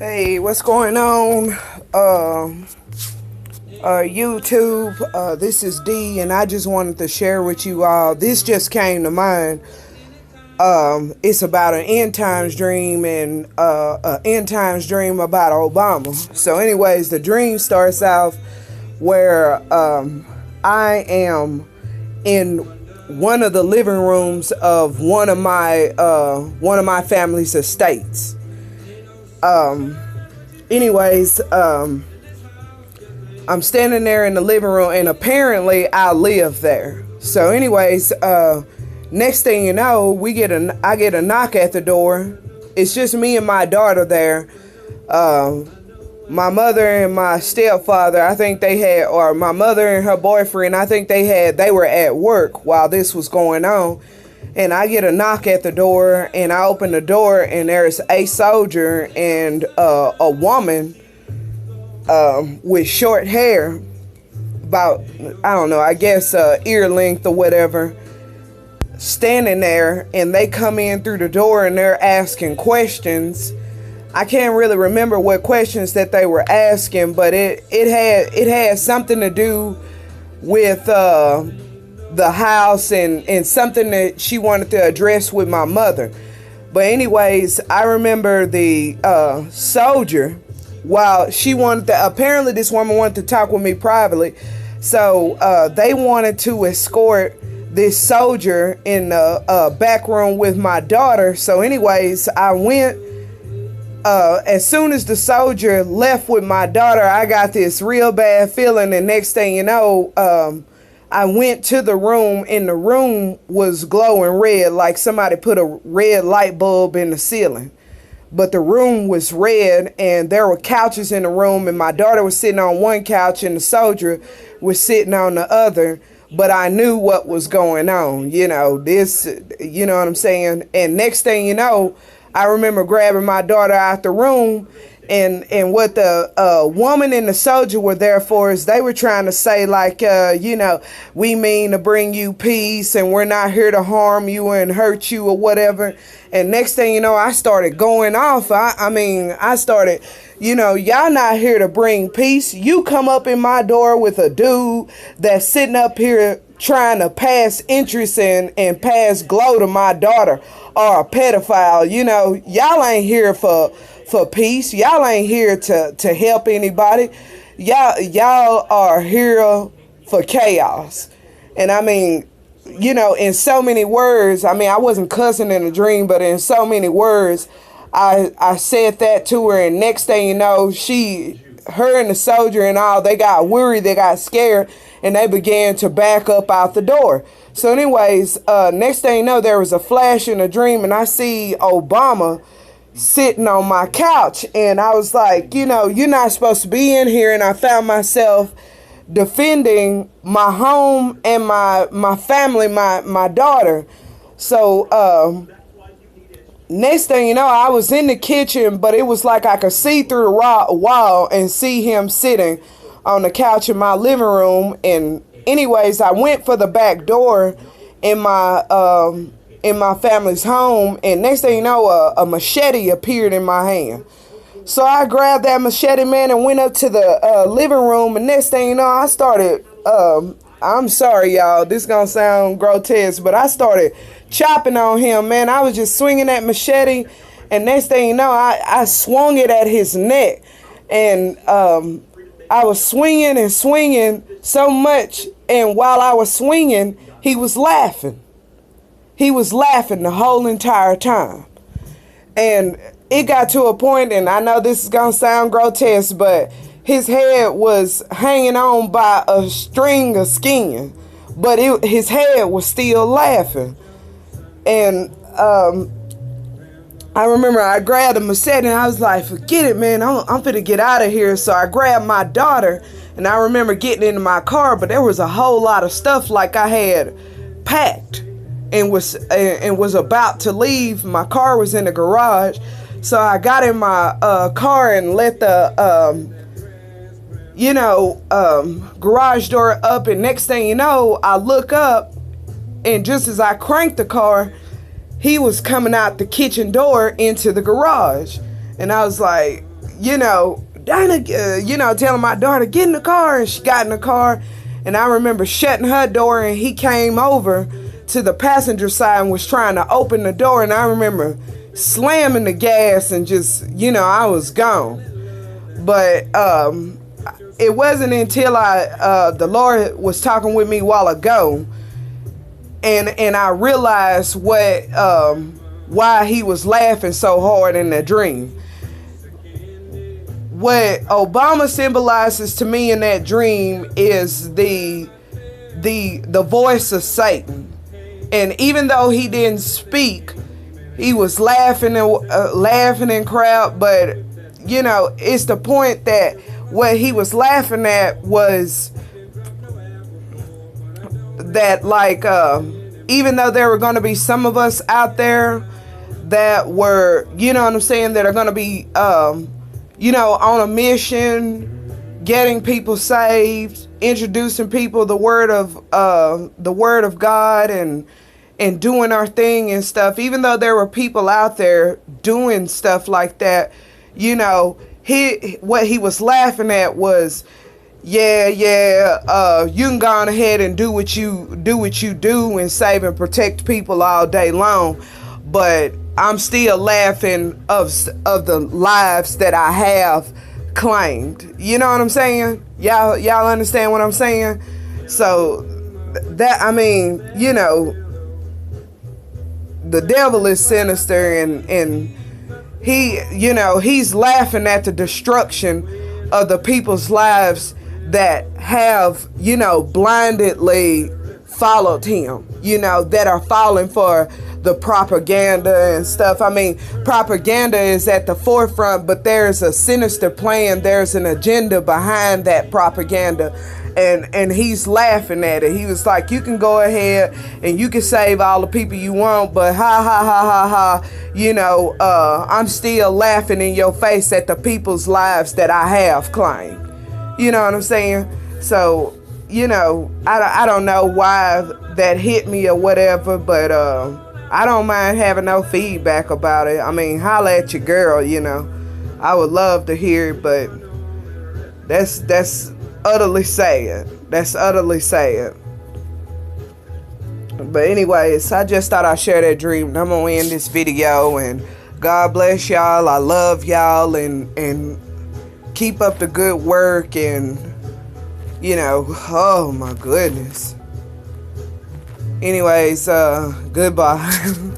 Hey, what's going on? YouTube. This is D, and I just wanted to share with you all. This just came to mind. It's about an end times dream and an end times dream about Obama. So, anyways, the dream starts off where I am in one of the living rooms of one of my family's estates. I'm standing there in the living room, and apparently I live there. So next thing you know, I get a knock at the door. It's just me and my daughter there. My mother and my stepfather, or my mother and her boyfriend, they were at work while this was going on. And I get a knock at the door, and I open the door, and there's a soldier and a woman with short hair, about, I don't know, I guess ear length or whatever, standing there, and they come in through the door, and they're asking questions. I can't really remember what questions that they were asking, but it had something to do with the house and something that she wanted to address with my mother. But anyways, I remember the soldier, while apparently this woman wanted to talk with me privately. So they wanted to escort this soldier in the back room with my daughter. So anyways, I went. As soon as the soldier left with my daughter, I got this real bad feeling. And next thing you know, I went to the room, and the room was glowing red, like somebody put a red light bulb in the ceiling. But the room was red, and there were couches in the room, and my daughter was sitting on one couch, and the soldier was sitting on the other. But I knew what was going on, you know what I'm saying? And next thing you know, I remember grabbing my daughter out the room, and what the woman and the soldier were there for is they were trying to say, like, we mean to bring you peace, and we're not here to harm you and hurt you or whatever. And next thing you know, I started going off. I started, y'all not here to bring peace. You come up in my door with a dude that's sitting up here trying to pass interest and pass glow to my daughter, or a pedophile. Y'all ain't here for peace. Y'all ain't here to help anybody. Y'all are here for chaos. And in so many words, I wasn't cussing in a dream, but in so many words, I said that to her. And next thing you know, her and the soldier and all, they got worried, they got scared, and they began to back up out the door. So anyways, next thing you know, there was a flash in a dream, and I see Obama sitting on my couch, and I was like, you're not supposed to be in here. And I found myself defending my home and my family, my daughter. So next thing you know, I was in the kitchen, but it was like I could see through the wall and see him sitting on the couch in my living room. And anyways, I went for the back door in my family's home, and next thing you know, a machete appeared in my hand. So I grabbed that machete, man, and went up to the living room, and next thing you know, I started, I'm sorry, y'all, this is gonna sound grotesque, but I started chopping on him, man. I was just swinging that machete, and next thing you know, I swung it at his neck, and I was swinging and swinging so much, and while I was swinging, he was laughing. He was laughing the whole entire time. And it got to a point, and I know this is going to sound grotesque, but his head was hanging on by a string of skin, but his head was still laughing. And I remember I grabbed a machete, and I was like, forget it, man, I'm finna get out of here. So I grabbed my daughter, and I remember getting into my car, but there was a whole lot of stuff like I had packed and was about to leave. My car was in the garage, so I got in my car and let the garage door up, and next thing you know, I look up, and just as I cranked the car, he was coming out the kitchen door into the garage. And I was like, Dana, telling my daughter, get in the car. And she got in the car. And I remember shutting her door, and he came over to the passenger side and was trying to open the door. And I remember slamming the gas and just, I was gone. But it wasn't until the Lord was talking with me a while ago, and I realized why he was laughing so hard in the dream. What Obama symbolizes to me in that dream is the voice of Satan. And even though he didn't speak, he was laughing and crowd. But it's the point that what he was laughing at was that, like, even though there were going to be some of us out there that were, that are going to be, on a mission, getting people saved, introducing people the word of God, and doing our thing and stuff. Even though there were people out there doing stuff like that, what he was laughing at was, you can go on ahead and do what you do and save and protect people all day long, but I'm still laughing of the lives that I have claimed. You know what I'm saying? Y'all understand what I'm saying? So that, the devil is sinister, and he, he's laughing at the destruction of the people's lives that have, blindedly followed him, that are falling for the propaganda and stuff. Propaganda is at the forefront, but there's a sinister plan. There's an agenda behind that propaganda. And he's laughing at it. He was like, you can go ahead and you can save all the people you want, but I'm still laughing in your face at the people's lives that I have claimed. You know what I'm saying? So, I don't know why that hit me or whatever, but I don't mind having no feedback about it. Holla at your girl, I would love to hear it, but that's utterly sad. That's utterly sad. But anyways, I just thought I'd share that dream. I'm gonna end this video, and God bless y'all. I love y'all, and keep up the good work, and oh my goodness. Anyways, goodbye.